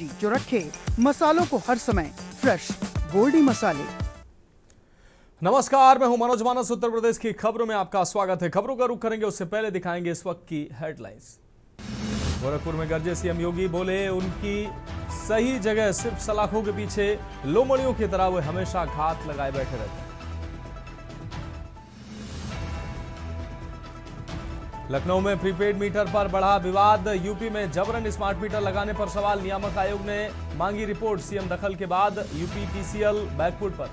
जो रखे मसालों को हर समय फ्रेश गोल्डी मसाले। नमस्कार, मैं हूं मनोज मानस। उत्तर प्रदेश की खबरों में आपका स्वागत है। खबरों का रुख करेंगे उससे पहले दिखाएंगे इस वक्त की हेडलाइंस। गोरखपुर में गरजे सीएम योगी, बोले उनकी सही जगह सिर्फ सलाखों के पीछे लोमड़ियों की तरह वो हमेशा घात लगाए बैठे रहते हैं। लखनऊ में प्रीपेड मीटर पर बढ़ा विवाद, यूपी में जबरन स्मार्ट मीटर लगाने पर सवाल, नियामक आयोग ने मांगी रिपोर्ट, सीएम दखल के बाद यूपी पीसीएल बैकफुट पर।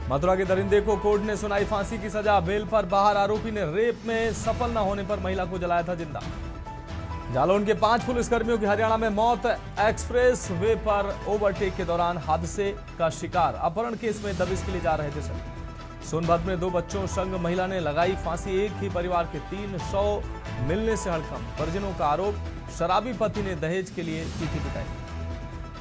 मथुरा के दरिंदे को कोर्ट ने सुनाई फांसी की सजा, बेल पर बाहर, आरोपी ने रेप में सफल न होने पर महिला को जलाया था जिंदा। जालौन के 5 पुलिसकर्मियों की हरियाणा में मौत, एक्सप्रेस वे पर ओवरटेक के दौरान हादसे का शिकार, अपहरण केस में दबिश के लिए जा रहे थे सभी। सोनभद्र में 2 बच्चों संग महिला ने लगाई फांसी, एक ही परिवार के 300 मिलने से हड़कंप, परिजनों का आरोप शराबी पति ने दहेज के लिए की थी पिटाई।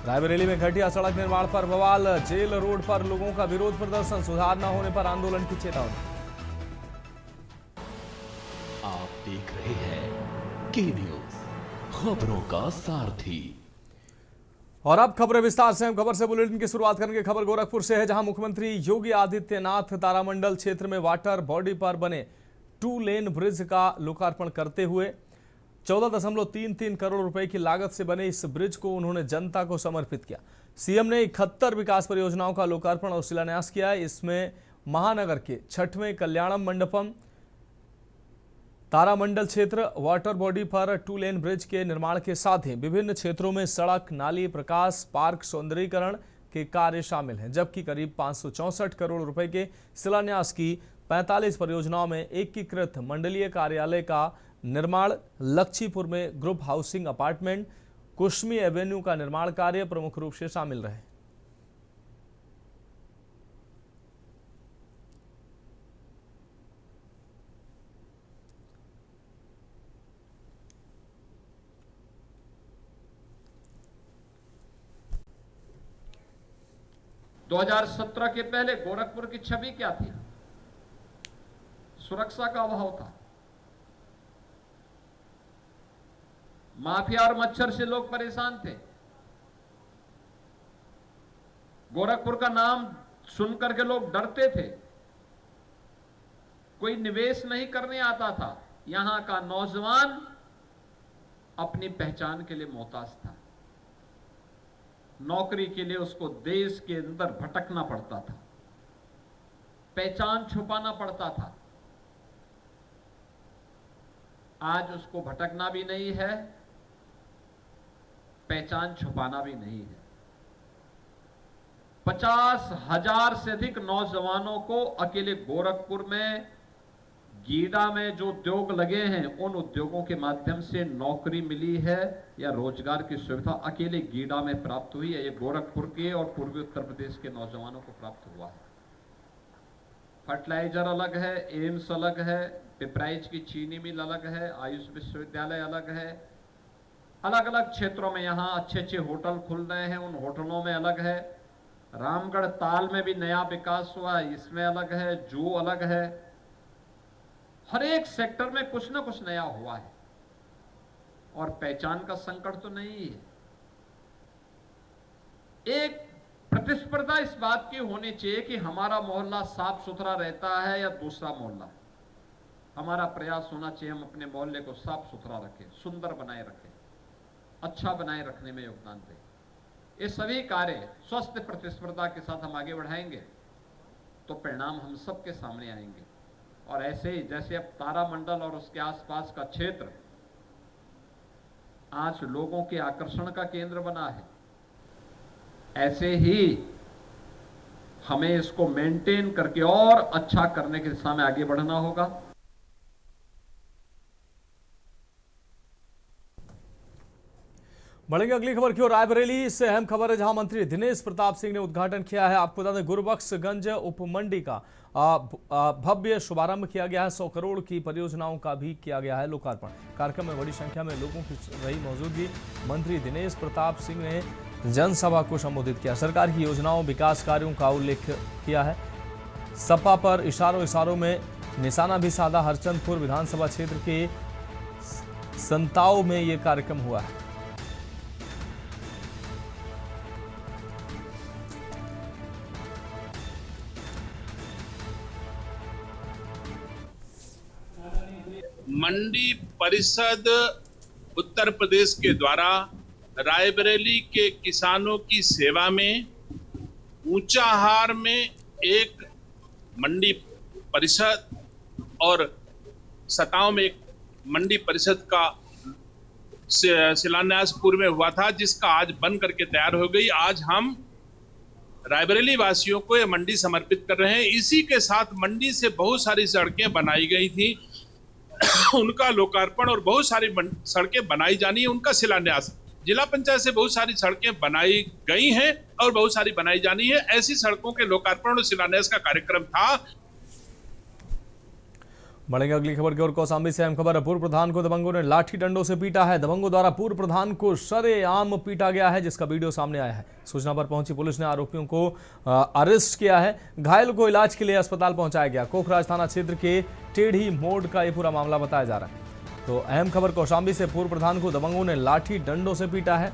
रायबरेली में घटिया सड़क निर्माण पर बवाल, जेल रोड पर लोगों का विरोध प्रदर्शन, सुधार न होने पर आंदोलन की चेतावनी। आप देख रहे हैं के न्यूज, खबरों का सारथी। और अब खबरें विस्तार से। हम खबर से बुलेटिन की शुरुआत करेंगे। खबर गोरखपुर से है, जहां मुख्यमंत्री योगी आदित्यनाथ तारामंडल क्षेत्र में वाटर बॉडी पर बने 2 लेन ब्रिज का लोकार्पण करते हुए 14.33 करोड़ रुपए की लागत से बने इस ब्रिज को उन्होंने जनता को समर्पित किया। सीएम ने 71 विकास परियोजनाओं का लोकार्पण और शिलान्यास किया। इसमें महानगर के 6वें कल्याणम मंडपम, तारामंडल क्षेत्र वाटर बॉडी पर 2 लेन ब्रिज के निर्माण के साथ ही विभिन्न क्षेत्रों में सड़क, नाली, प्रकाश, पार्क सौंदर्यीकरण के कार्य शामिल हैं, जबकि करीब 564 करोड़ रुपए के शिलान्यास की 45 परियोजनाओं में एकीकृत मंडलीय कार्यालय का निर्माण, लक्ष्मीपुर में ग्रुप हाउसिंग अपार्टमेंट, कुश्मी एवेन्यू का निर्माण कार्य प्रमुख रूप से शामिल रहे। दो 2017 के पहले गोरखपुर की छवि क्या थी? सुरक्षा का अभाव था, माफिया और मच्छर से लोग परेशान थे। गोरखपुर का नाम सुनकर के लोग डरते थे, कोई निवेश नहीं करने आता था। यहां का नौजवान अपनी पहचान के लिए मोहताज था, नौकरी के लिए उसको देश के अंदर भटकना पड़ता था, पहचान छुपाना पड़ता था। आज उसको भटकना भी नहीं है, पहचान छुपाना भी नहीं है। 50,000 से अधिक नौजवानों को अकेले गोरखपुर में, गीडा में जो उद्योग लगे हैं, उन उद्योगों के माध्यम से नौकरी मिली है या रोजगार की सुविधा अकेले गीडा में प्राप्त हुई है। ये गोरखपुर के और पूर्वी उत्तर प्रदेश के नौजवानों को प्राप्त हुआ है। फर्टिलाइजर अलग है, एम्स अलग है, पिपराइच की चीनी मिल अलग है, आयुष विश्वविद्यालय अलग है। अलग अलग क्षेत्रों में यहां अच्छे अच्छे होटल खुल रहे हैं, उन होटलों में अलग है। रामगढ़ ताल में भी नया विकास हुआ, इसमें अलग है, जू अलग है। हर एक सेक्टर में कुछ ना कुछ नया हुआ है और पहचान का संकट तो नहीं है। एक प्रतिस्पर्धा इस बात की होनी चाहिए कि हमारा मोहल्ला साफ सुथरा रहता है या दूसरा मोहल्ला। हमारा प्रयास होना चाहिए हम अपने मोहल्ले को साफ सुथरा रखें, सुंदर बनाए रखें, अच्छा बनाए रखने में योगदान दें। ये सभी कार्य स्वस्थ प्रतिस्पर्धा के साथ हम आगे बढ़ाएंगे तो परिणाम हम सबके सामने आएंगे। और ऐसे ही जैसे अब तारामंडल और उसके आसपास का क्षेत्र आज लोगों के आकर्षण का केंद्र बना है, ऐसे ही हमें इसको मेंटेन करके और अच्छा करने की दिशा में आगे बढ़ना होगा। बढ़ेंगे अगली खबर की ओर। रायबरेली से अहम खबर है, जहां मंत्री दिनेश प्रताप सिंह ने उद्घाटन किया है। आपको बता दें, गुरबख्शगंज उपमंडी का भव्य शुभारंभ किया गया है। 100 करोड़ की परियोजनाओं का भी किया गया है लोकार्पण। कार्यक्रम में बड़ी संख्या में लोगों की रही मौजूदगी। मंत्री दिनेश प्रताप सिंह ने जनसभा को संबोधित किया, सरकार की योजनाओं, विकास कार्यों का उल्लेख किया है। सपा पर इशारों में निशाना भी साधा। हरचंदपुर विधानसभा क्षेत्र के संताव में यह कार्यक्रम हुआ है। मंडी परिषद उत्तर प्रदेश के द्वारा रायबरेली के किसानों की सेवा में ऊंचाहार में एक मंडी परिषद और सताव में एक मंडी परिषद का शिलान्यास पूर्व में हुआ था, जिसका आज बन करके तैयार हो गई। आज हम रायबरेली वासियों को यह मंडी समर्पित कर रहे हैं। इसी के साथ मंडी से बहुत सारी सड़कें बनाई गई थी, उनका लोकार्पण और बहुत सारी सड़कें बनाई जानी है, उनका शिलान्यास। जिला पंचायत से बहुत सारी सड़कें बनाई गई हैं और बहुत सारी बनाई जानी है। ऐसी सड़कों के लोकार्पण और शिलान्यास का कार्यक्रम था। बढ़ेंगे अगली खबर की ओर। कौशाम्बी से अहम खबर। पूर्व प्रधान को दबंगों ने लाठी डंडों से पीटा है। दबंगों द्वारा पूर्व प्रधान को शरेआम पीटा गया है, जिसका वीडियो सामने आया है। सूचना पर पहुंची पुलिस ने आरोपियों को अरेस्ट किया है। घायल को इलाज के लिए अस्पताल पहुंचाया गया। कोखराज थाना क्षेत्र के टेढ़ी मोड़ का यह पूरा मामला बताया जा रहा है। तो अहम खबर कौशाम्बी से। पूर्व प्रधान को दबंगों ने लाठी डंडों से पीटा है।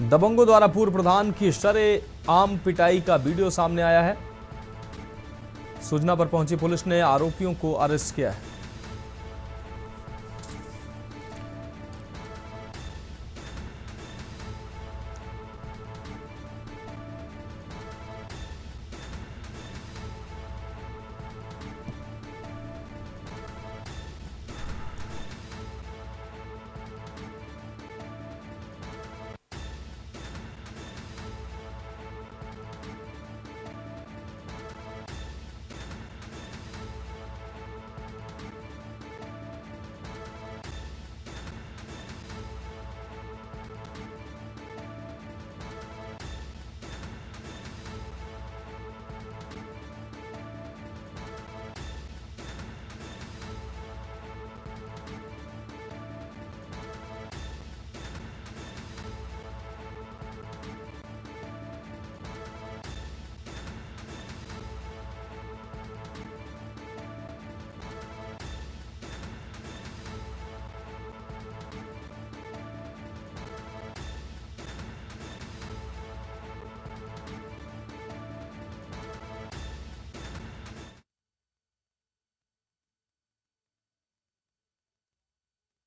दबंगों द्वारा पूर्व प्रधान की शरेआम पिटाई का वीडियो सामने आया है। सूचना पर पहुंची पुलिस ने आरोपियों को अरेस्ट किया है।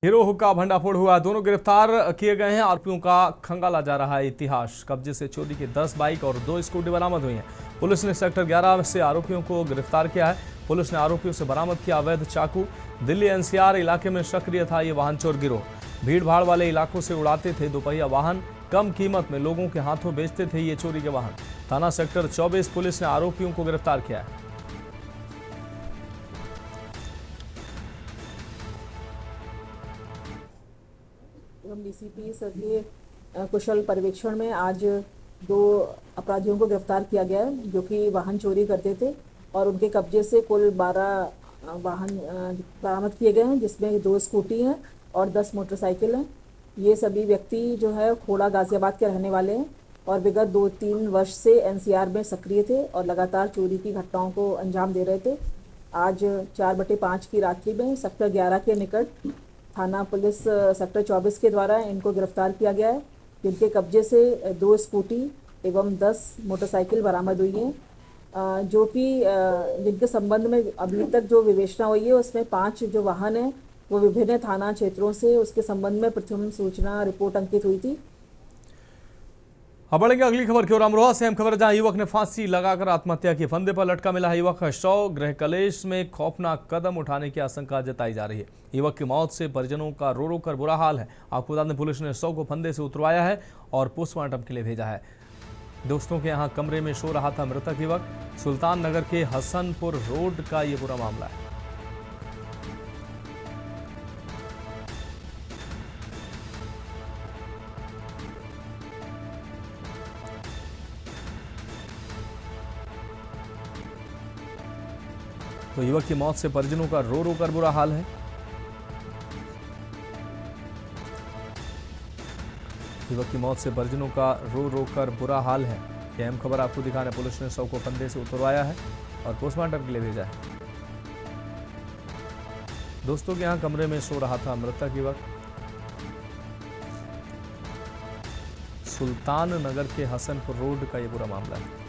गिरोह का भंडाफोड़ हुआ। दोनों गिरफ्तार किए गए हैं। आरोपियों का खंगाला जा रहा है इतिहास। कब्जे से चोरी की 10 बाइक और 2 स्कूटी बरामद हुई हैं। पुलिस ने सेक्टर 11 से आरोपियों को गिरफ्तार किया है। पुलिस ने आरोपियों से बरामद किया अवैध चाकू। दिल्ली एनसीआर इलाके में सक्रिय था ये वाहन चोर गिरोह। भीड़ भाड़ वाले इलाकों से उड़ाते थे दोपहिया वाहन। कम कीमत में लोगों के हाथों बेचते थे ये चोरी के वाहन। थाना सेक्टर 24 पुलिस ने आरोपियों को गिरफ्तार किया है। डीसीपी सर के कुशल पर्यवेक्षण में आज 2 अपराधियों को गिरफ्तार किया गया है, जो कि वाहन चोरी करते थे और उनके कब्जे से कुल 12 वाहन बरामद किए गए हैं, जिसमें 2 स्कूटी हैं और 10 मोटरसाइकिल हैं। ये सभी व्यक्ति जो है खोड़ा गाजियाबाद के रहने वाले हैं और विगत 2-3 वर्ष से एनसीआर में सक्रिय थे और लगातार चोरी की घटनाओं को अंजाम दे रहे थे। आज 4/5 की रात्रि में सेक्टर 11 के निकट थाना पुलिस सेक्टर 24 के द्वारा इनको गिरफ्तार किया गया है, जिनके कब्जे से 2 स्कूटी एवं 10 मोटरसाइकिल बरामद हुई हैं, जो कि जिनके संबंध में अभी तक जो विवेचना हुई है उसमें 5 जो वाहन हैं वो विभिन्न थाना क्षेत्रों से उसके संबंध में प्रथम सूचना रिपोर्ट अंकित हुई थी। अब बढ़ेंगे अगली खबर की ओर। अमरोहा से अहम खबर, जहां युवक ने फांसी लगाकर आत्महत्या की। फंदे पर लटका मिला है युवक का शव। गृह कलेश में खौफनाक कदम उठाने की आशंका जताई जा रही है। युवक की मौत से परिजनों का रो रो कर बुरा हाल है। आपको बता दें, पुलिस ने शव को फंदे से उतरवाया है और पोस्टमार्टम के लिए भेजा है। दोस्तों के यहाँ कमरे में सो रहा था मृतक युवक। सुल्तान नगर के हसनपुर रोड का ये पूरा मामला है। तो युवक की मौत से परिजनों का रो रो कर बुरा हाल है। युवक की मौत से परिजनों का रो रो कर बुरा हाल है। यह अहम खबर आपको दिखाने पुलिस ने शव को फंदे से उतरवाया है और पोस्टमार्टम के लिए भेजा है। दोस्तों के यहाँ कमरे में सो रहा था मृतक युवक। सुल्तान नगर के हसनपुर रोड का ये पूरा मामला है।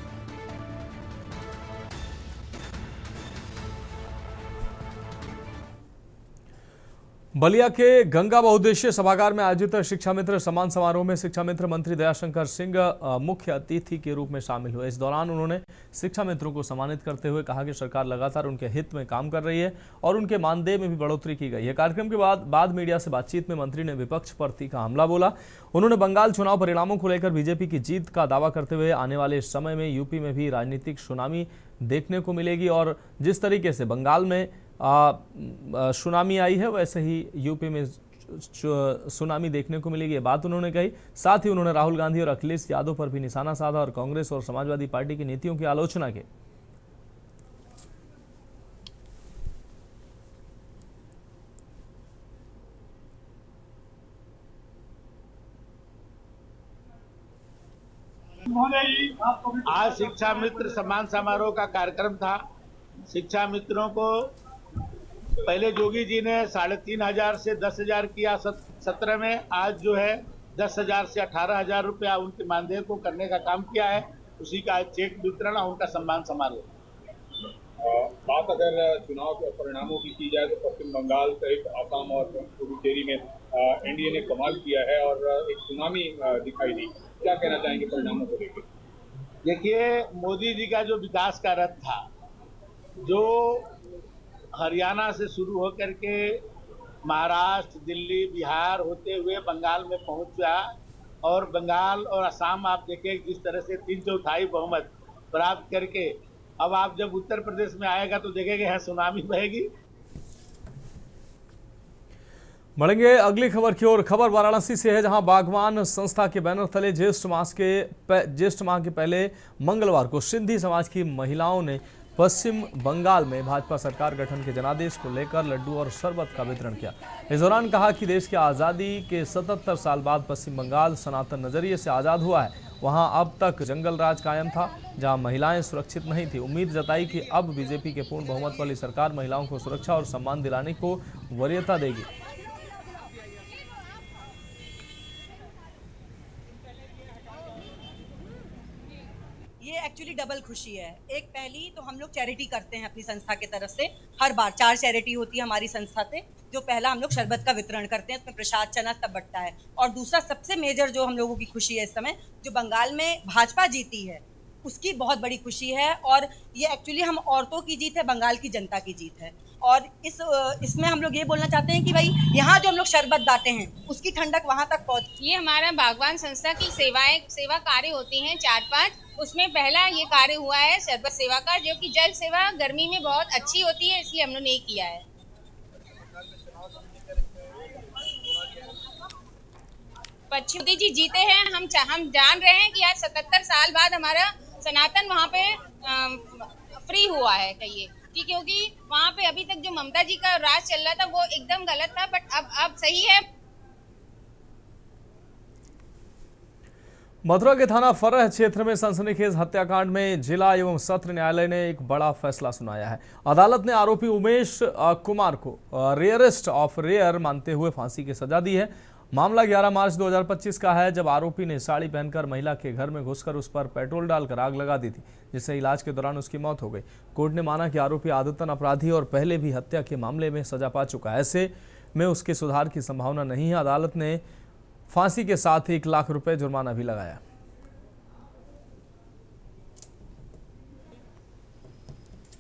बलिया के गंगा बहुउद्देशीय सभागार में आयोजित शिक्षा मित्र सम्मान समारोह में शिक्षा मित्र मंत्री दयाशंकर सिंह मुख्य अतिथि के रूप में शामिल हुए। इस दौरान उन्होंने शिक्षा मित्रों को सम्मानित करते हुए कहा कि सरकार लगातार उनके हित में काम कर रही है और उनके मानदेय में भी बढ़ोतरी की गई है। कार्यक्रम के बाद मीडिया से बातचीत में मंत्री ने विपक्ष पर तीखा हमला बोला। उन्होंने बंगाल चुनाव परिणामों को लेकर बीजेपी की जीत का दावा करते हुए आने वाले समय में यूपी में भी राजनीतिक सुनामी देखने को मिलेगी और जिस तरीके से बंगाल में सुनामी आई है वैसे ही यूपी में सुनामी देखने को मिलेगी, ये बात उन्होंने कही। साथ ही उन्होंने राहुल गांधी और अखिलेश यादव पर भी निशाना साधा और कांग्रेस और समाजवादी पार्टी की नीतियों की आलोचना की। आज शिक्षा मित्र सम्मान समारोह का कार्यक्रम था। शिक्षा मित्रों को पहले जोगी जी ने 3,500 से 10,000 किया 17 में, आज जो है 10,000 से 18,000 रुपया उनके मानदेय को करने का काम किया है। उसी का चेक वितरण और उनका सम्मान समारोह। बात अगर चुनाव के परिणामों की जाए तो पश्चिम बंगाल सहित आसाम और पुडुचेरी में एनडीए ने कमाल किया है और एक सुनामी दिखाई दी। क्या कहना चाहेंगे परिणामों को लेकर? देखिए, मोदी जी का जो विकास का रथ था, जो हरियाणा से शुरू होकर के महाराष्ट्र, दिल्ली, बिहार होते हुए बंगाल में पहुंचा और बंगाल और असम आप देखें किस तरह से 3/4 बहुमत प्राप्त करके अब आप जब उत्तर प्रदेश में आएगा तो देखेंगे यहाँ सुनामी बहेगी। बढ़ेंगे अगली खबर की ओर। खबर वाराणसी से है, जहां बागवान संस्था के बैनर तले ज्येष्ठ माह के पहले मंगलवार को सिंधी समाज की महिलाओं ने पश्चिम बंगाल में भाजपा सरकार गठन के जनादेश को लेकर लड्डू और शरबत का वितरण किया। इस दौरान कहा कि देश की आज़ादी के 77 साल बाद पश्चिम बंगाल सनातन नजरिए से आज़ाद हुआ है। वहां अब तक जंगल राज कायम था, जहां महिलाएं सुरक्षित नहीं थी। उम्मीद जताई कि अब बीजेपी के पूर्ण बहुमत वाली सरकार महिलाओं को सुरक्षा और सम्मान दिलाने को वरीयता देगी। ये एक्चुअली डबल खुशी है। एक पहली तो हम लोग चैरिटी करते हैं अपनी संस्था की तरफ से, हर बार 4 चैरिटी होती है हमारी संस्था से। जो पहला हम लोग शरबत का वितरण करते हैं, उसमें प्रसाद चना सब बंटता है। और दूसरा सबसे मेजर जो हम लोगों की खुशी है इस समय, जो बंगाल में भाजपा जीती है उसकी बहुत बड़ी खुशी है। और ये एक्चुअली हम औरतों की जीत है, बंगाल की जनता की जीत है। और इसमें हम लोग ये बोलना चाहते हैं कि भाई यहाँ जो हम लोग शरबत बांटे हैं उसकी ठंडक वहाँ तक पहुँच। ये हमारा बागवान संस्था की सेवा कार्य होती हैं 4-5, उसमें पहला ये कार्य हुआ है शरबत सेवा का, जो कि जल सेवा गर्मी में बहुत अच्छी होती है, इसलिए हम लोग ने किया है। पश्चिम मोदी जी जीते हैं, हम जान रहे हैं कि आज 77 साल बाद हमारा सनातन वहाँ पे फ्री हुआ है कहिए कि, क्योंकि वहाँ पे अभी तक जो ममता जी का राज चल रहा था वो एकदम गलत था, बट अब सही है। मथुरा के थाना फरह क्षेत्र में सनसनीखेज हत्याकांड में जिला एवं सत्र न्यायालय ने एक बड़ा फैसला सुनाया है। अदालत ने आरोपी उमेश कुमार को रेयरेस्ट ऑफ रेयर मानते हुए फांसी की सजा दी है। मामला 11 मार्च 2025 का है, जब आरोपी ने साड़ी पहनकर महिला के घर में घुसकर उस पर पेट्रोल डालकर आग लगा दी थी, जिससे इलाज के दौरान उसकी मौत हो गई। कोर्ट ने माना कि आरोपी आदतन अपराधी और पहले भी हत्या के मामले में सजा पा चुका है, ऐसे में उसके सुधार की संभावना नहीं है। अदालत ने फांसी के साथ 1 लाख रुपए जुर्माना भी लगाया।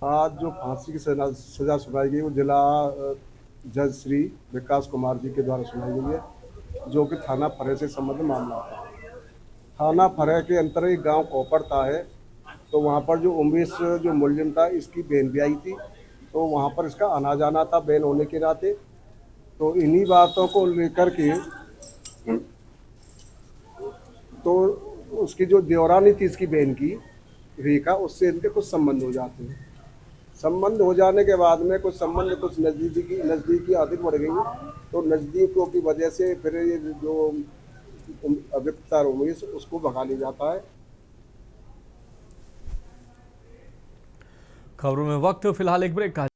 आज जो फांसी की सजा सुनाई गई वो जिला जज श्री विकास कुमार जी के द्वारा सुनाई गई है, जो कि थाना फरह से संबंधित मामला था। थाना फरह के अंतर्गत एक गांव कोपड़ता है, तो वहां पर जो उमेश जो मुलजिम था, इसकी बहन भी आई थी, तो वहां पर इसका आना जाना था बहन होने के नाते। तो इन्हीं बातों को लेकर के तो उसकी जो देवरानी थी इसकी बहन की रेखा, उससे इनके कुछ संबंध हो जाते हैं। संबंध हो जाने के बाद में कुछ नज़दीकी अधिक बढ़ गई, तो नज़दीकों की वजह से फिर ये जो अभियुक्ता उमेश उसको भगा लिया जाता है। खबरों में वक्त फिलहाल एक ब्रेक का।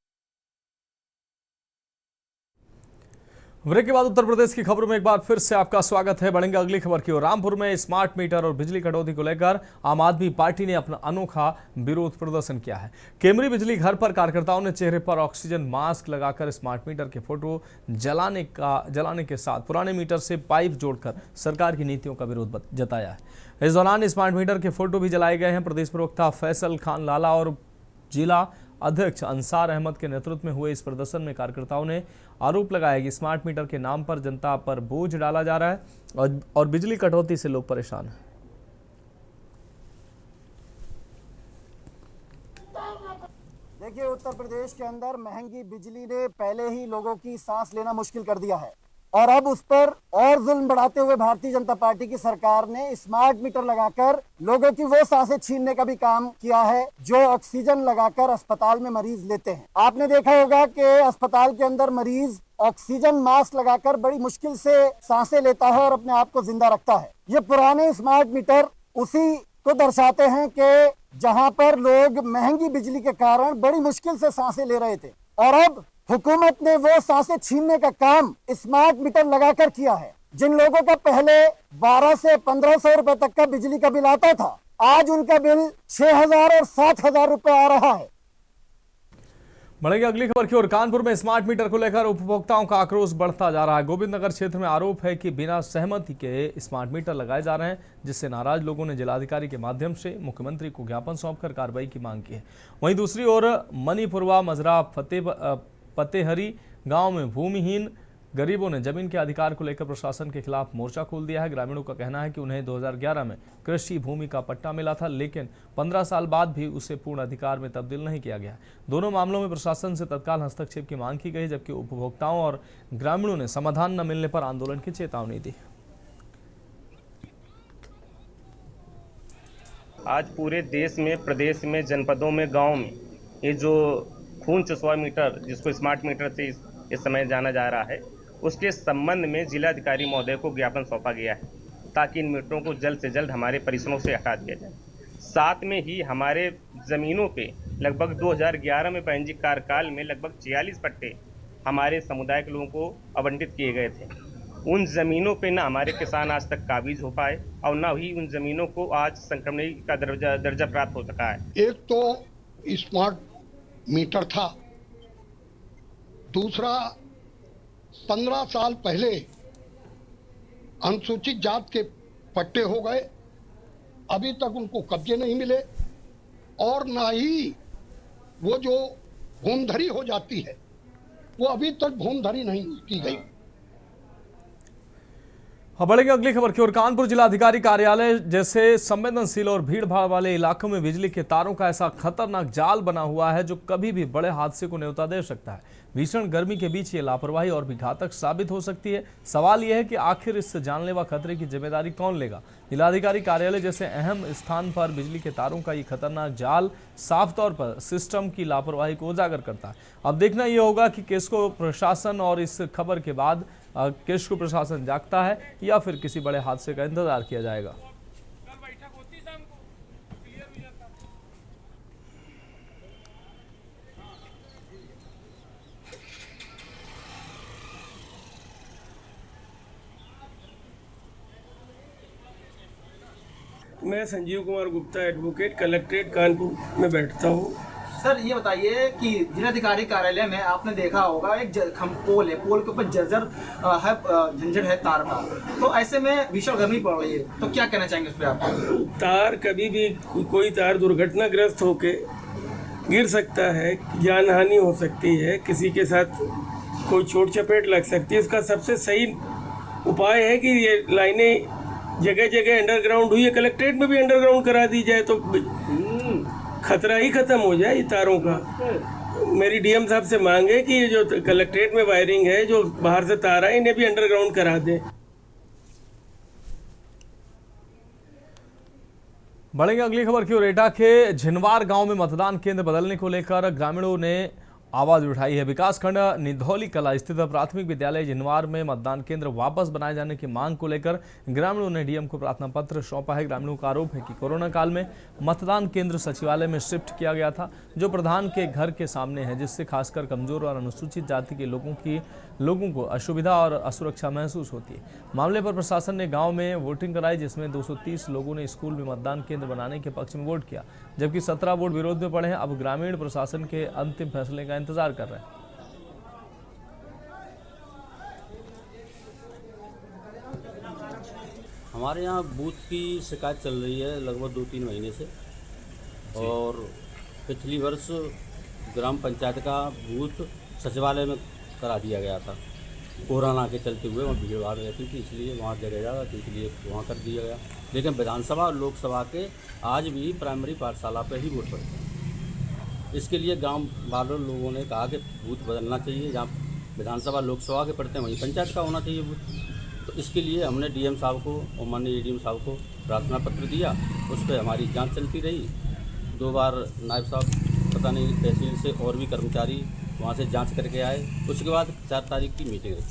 ब्रेक के बाद उत्तर प्रदेश की खबरों में एक बार फिर से आपका स्वागत है। बढ़ेंगे अगली खबर की ओर। रामपुर में स्मार्ट मीटर और बिजली कटौती को लेकर आम आदमी पार्टी ने अपना अनोखा विरोध प्रदर्शन किया है। केमरी बिजली घर पर कार्यकर्ताओं ने चेहरे पर ऑक्सीजन मास्क लगाकर स्मार्ट मीटर के फोटो जलाने के साथ पुराने मीटर से पाइप जोड़कर सरकार की नीतियों का विरोध जताया है। इस दौरान स्मार्ट मीटर के फोटो भी जलाए गए हैं। प्रदेश प्रवक्ता फैसल खान लाला और जिला अध्यक्ष अंसार अहमद के नेतृत्व में हुए इस प्रदर्शन में कार्यकर्ताओं ने आरोप लगाया कि स्मार्ट मीटर के नाम पर जनता पर बोझ डाला जा रहा है और बिजली कटौती से लोग परेशान हैं। देखिए, उत्तर प्रदेश के अंदर महंगी बिजली ने पहले ही लोगों की सांस लेना मुश्किल कर दिया है और अब उस पर और जुल्म बढ़ाते हुए भारतीय जनता पार्टी की सरकार ने स्मार्ट मीटर लगाकर लोगों की वो सांसें छीनने का भी काम किया है जो ऑक्सीजन लगाकर अस्पताल में मरीज लेते हैं। आपने देखा होगा कि अस्पताल के अंदर मरीज ऑक्सीजन मास्क लगाकर बड़ी मुश्किल से सांसें लेता है और अपने आप को जिंदा रखता है। ये पुराने स्मार्ट मीटर उसी को दर्शाते हैं कि जहां पर लोग महंगी बिजली के कारण बड़ी मुश्किल से सांसें ले रहे थे और अब हुकूमत ने वो सांसें छीनने का काम स्मार्ट मीटर लगाकर किया है। जिन लोगों का पहले 1200 से 1500 रुपए तक का बिजली का बिल आता था, आज उनका बिल 6000 और 7000 रुपए आ रहा है। बढ़ेंगे अगली खबर की ओर। कानपुर में स्मार्ट मीटर को लेकर उपभोक्ताओं का आक्रोश बढ़ता जा रहा है। गोविंद नगर क्षेत्र में आरोप है कि बिना सहमति के स्मार्ट मीटर लगाए जा रहे हैं, जिससे नाराज लोगों ने जिलाधिकारी के माध्यम से मुख्यमंत्री को ज्ञापन सौंपकर कार्रवाई की मांग की है। वहीं दूसरी ओर मणिपुरवा मजरा फतेहरी गांव में भूमिहीन गरीबों ने जमीन के अधिकार को लेकर प्रशासन के खिलाफ मोर्चा खोल दिया है। ग्रामीणों का कहना है कि उन्हें 2011 में कृषि भूमि का पट्टा मिला था, लेकिन 15 साल बाद भी उसे पूर्ण अधिकार में तब्दील नहीं किया गया। दोनों मामलों में प्रशासन से तत्काल हस्तक्षेप की मांग की गई, जबकि उपभोक्ताओं और ग्रामीणों ने समाधान न मिलने पर आंदोलन की चेतावनी दी। आज पूरे देश में, प्रदेश में, जनपदों में, गाँव में ये जो खून चुसवा मीटर, जिसको स्मार्ट मीटर से इस समय जाना जा रहा है, उसके संबंध में जिलाधिकारी महोदय को ज्ञापन सौंपा गया है ताकि इन मीटरों को जल्द से जल्द हमारे परिसरों से हटा दिया जाए। साथ में ही हमारे ज़मीनों पे लगभग 2011 में पंजीकृत कार्यकाल में लगभग 46 पट्टे हमारे समुदाय के लोगों को आवंटित किए गए थे। उन ज़मीनों पे ना हमारे किसान आज तक काबिज हो पाए और ना ही उन ज़मीनों को आज संक्रमण का दर्जा प्राप्त हो सका है। एक तो स्मार्ट मीटर था, दूसरा 15 साल पहले अनुसूचित जात के पट्टे हो गए, अभी तक उनको कब्जे नहीं मिले और ना ही वो जो भूमधरी हो जाती है वो अभी तक भूमधरी नहीं की गई। बढ़ेंगे अगली खबर की ओर। कानपुर जिलाधिकारी कार्यालय जैसे संवेदनशील और भीड़ भाड़ वाले इलाकों में बिजली के तारों का ऐसा खतरनाक जाल बना हुआ है जो कभी भी बड़े हादसे को न्योता दे सकता है। भीषण गर्मी के बीच ये लापरवाही और भी घातक साबित हो सकती है। सवाल यह है कि आखिर इस जानलेवा खतरे की जिम्मेदारी कौन लेगा। जिलाधिकारी कार्यालय जैसे अहम स्थान पर बिजली के तारों का ये खतरनाक जाल साफ तौर पर सिस्टम की लापरवाही को उजागर करता है। अब देखना यह होगा कि किसको प्रशासन और इस खबर के बाद किसको प्रशासन जागता है या फिर किसी बड़े हादसे का इंतजार किया जाएगा। मैं संजीव कुमार गुप्ता, एडवोकेट, कलेक्ट्रेट कानपुर में बैठता हूँ। सर, ये बताइए कि जिलाधिकारी कार्यालय में आपने देखा होगा एक पोल है, पोल के ऊपर जर्जर है, झंझट है तार का, तो ऐसे में भीषण गर्मी पड़ रही है, तो क्या कहना चाहेंगे उस पर आप? तार कभी भी कोई तार दुर्घटनाग्रस्त होके गिर सकता है, जान हानि हो सकती है, किसी के साथ कोई चोट चपेट लग सकती है। इसका सबसे सही उपाय है कि ये लाइनें जगह जगह अंडरग्राउंड हुई है, कलेक्ट्रेट में भी अंडरग्राउंड करा दी जाए तो खतरा ही खत्म हो जाए ये तारों का। मेरी डीएम साहब से मांग है कि ये जो कलेक्ट्रेट में वायरिंग है, जो बाहर से तार है, इन्हें भी अंडरग्राउंड करा दें। बढ़ेंगे अगली खबर की ओर। एटा के झिनवार गांव में मतदान केंद्र बदलने को लेकर ग्रामीणों ने आवाज उठाई है। विकासखंड निधौली कला स्थित प्राथमिक विद्यालय जिनवार में मतदान केंद्र वापस बनाए जाने की मांग को लेकर ग्रामीणों ने डीएम को प्रार्थना पत्र सौंपा है। ग्रामीणों का आरोप है कि कोरोना काल में मतदान केंद्र सचिवालय में शिफ्ट किया गया था, जो प्रधान के घर के सामने है, जिससे खासकर कमजोर और अनुसूचित जाति के लोगों को असुविधा और असुरक्षा महसूस होती है। मामले पर प्रशासन ने गाँव में वोटिंग कराई, जिसमें 230 लोगों ने स्कूल में मतदान केंद्र बनाने के पक्ष में वोट किया, जबकि 17 वोट विरोध में पड़े हैं। अब ग्रामीण प्रशासन के अंतिम फैसले का इंतजार कर रहे हैं। हमारे यहाँ बूथ की शिकायत चल रही है लगभग 2-3 महीने से, और पिछली वर्ष ग्राम पंचायत का बूथ सचिवालय में करा दिया गया था। कोरोना के चलते हुए वहाँ भीड़ भाड़ रहती थी, इसलिए वहाँ जगह ज़्यादा थी, इसलिए वहाँ कर दिया गया। लेकिन विधानसभा और लोकसभा के आज भी प्राइमरी पाठशाला पर ही वोट पड़ते हैं। इसके लिए गांव वालों लोगों ने कहा कि बूथ बदलना चाहिए, जहाँ विधानसभा लोकसभा के पड़ते हैं वहीं पंचायत का होना चाहिए बूथ। तो इसके लिए हमने डीएम साहब को और माननीय एडीएम साहब को प्रार्थना पत्र दिया। उस पर हमारी जांच चलती रही। 2 बार नायब साहब पता नहीं तहसील से और भी कर्मचारी वहाँ से जांच करके आए। उसके बाद 4 तारीख की मीटिंग रही।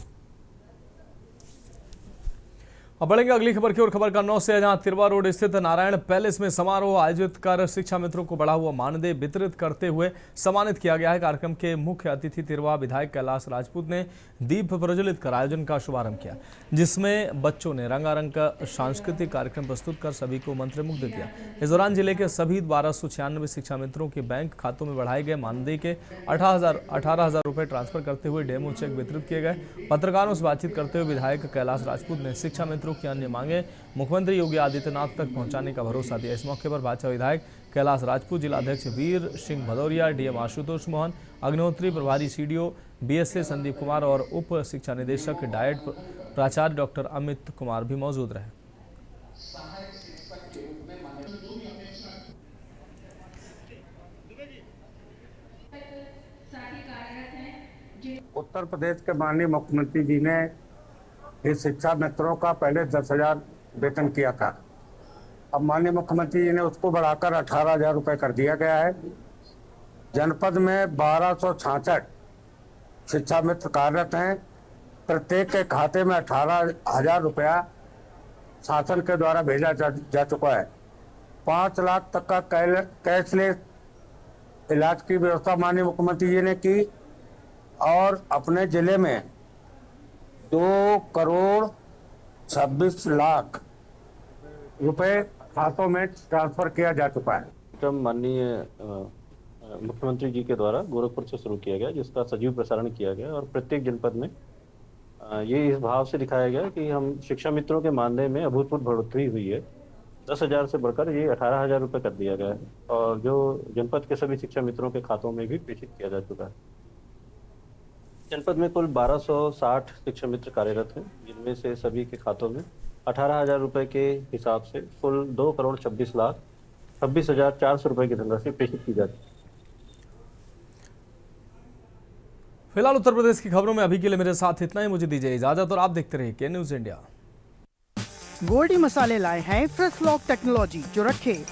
अब बढ़ेंगे अगली खबर की ओर। खबर का 9 से, जहां तिरवा रोड स्थित नारायण पैलेस में समारोह आयोजित कर शिक्षा मित्रों को बढ़ा हुआ मानदेय वितरित करते हुए सम्मानित किया गया है। कार्यक्रम के मुख्य अतिथि तिरवा विधायक कैलाश राजपूत ने दीप प्रज्वलित कर आयोजन का शुभारंभ किया, जिसमें बच्चों ने रंगारंग का सांस्कृतिक कार्यक्रम प्रस्तुत कर सभी को मंत्रमुग्ध किया। इस दौरान जिले के सभी 1296 शिक्षा मित्रों के बैंक खातों में बढ़ाए गए मानदेय के 18,000 रुपए ट्रांसफर करते हुए डेमो चेक वितरित किए गए। पत्रकारों से बातचीत करते हुए विधायक कैलाश राजपूत ने शिक्षा मित्रों की अन्य मांगे मुख्यमंत्री योगी आदित्यनाथ तक पहुंचाने का भरोसा दिया। इस मौके पर भाजपा विधायक कैलाश राजपूत, जिला अध्यक्ष वीर सिंह भदौरिया, डीएम आशुतोष मोहन अग्निहोत्री, प्रभारी सीडीओ बीएसए संदीप कुमार और उप शिक्षा निदेशक डायट प्राचार्य डॉक्टर अमित कुमार भी मौजूद रहे। उत्तर प्रदेश के माननीय मुख्यमंत्री जी ने इस शिक्षा मित्रों का पहले 10,000 वेतन किया था। अब माननीय मुख्यमंत्री जी ने उसको बढ़ाकर 18,000 रुपये कर दिया गया है। जनपद में 1266 शिक्षा मित्र कार्यरत हैं। प्रत्येक के खाते में 18,000 रुपया शासन के द्वारा भेजा जा चुका है। 5 लाख तक का कैशलेस इलाज की व्यवस्था माननीय मुख्यमंत्री जी ने की, और अपने जिले में 2,26,00,000 रुपए खातों में ट्रांसफर किया जा चुका है। माननीय मुख्यमंत्री जी के द्वारा गोरखपुर से शुरू किया गया, जिसका सजीव प्रसारण किया गया, और प्रत्येक जनपद में ये इस भाव से दिखाया गया कि हम शिक्षा मित्रों के मानदेय में अभूतपूर्व बढ़ोतरी हुई है। 10,000 से बढ़कर ये 18,000 रुपये कर दिया गया है, और जो जनपद के सभी शिक्षा मित्रों के खातों में भी प्रेषित किया जा चुका है। जनपद में कुल 1260 शिक्षा मित्र कार्यरत हैं, जिनमें से सभी के खातों में 18,000 रुपये के हिसाब से कुल 2,26,26,400 रुपये की धनराशि प्रेषित की जाती है। फिलहाल उत्तर प्रदेश की खबरों में अभी के लिए मेरे साथ इतना ही। मुझे दीजिए इजाजत और आप देखते रहिए के न्यूज इंडिया। गोल्डी मसाले लाए हैं फ्रेश लॉक टेक्नोलॉजी, जो रखे